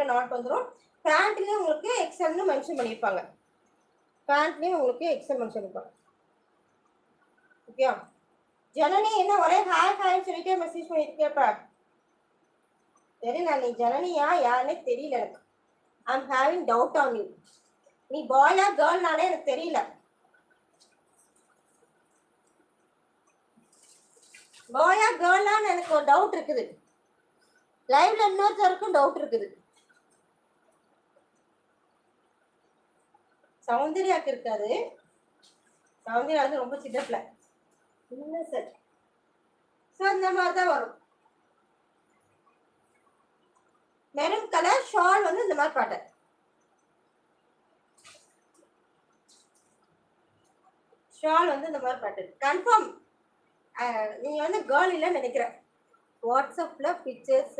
Not வந்துடும். பேண்ட்லேயும் உங்களுக்கு எக்ஸல்னு mention பண்ணியிருப்பாங்க. பேண்ட்லேயும் உங்களுக்கு எக்ஸல் மென்ஷன் பண்ணியிருப்பாங்க. ஓகே. ஜனனி என்ன ஒரே ஹாய்னு சொல்லிட்டே மெசேஜ் பண்ணியிருக்கேப்பா. தெரியல, நீ ஜனனியா யாருன்னே தெரியல எனக்கு. I'm having doubt on you. நீ பாயா கேர்ள்னாலே எனக்கு தெரியல. பாயா கேர்ளான்னு எனக்கு ஒரு டவுட் இருக்குது. லைவ்ல இன்னொருத்தருக்கும் டவுட் இருக்குது. சௌந்தர்யாக்கு இருக்காது. சௌந்தர்யா வந்து ரொம்ப சின்னப்ல இல்லை சார். ஸோ இந்த மாதிரி தான் வரும். மெரூன் கலர் ஷால் வந்து இந்த மாதிரி பேட்டர்ன். ஷால் வந்து இந்த மாதிரி பேட்டர்ன் கன்ஃபார்ம். நீங்க வந்து கேர்ள் இல்லைன்னு நினைக்கிறேன். வாட்ஸ்அப்ல பிக்சர்ஸ்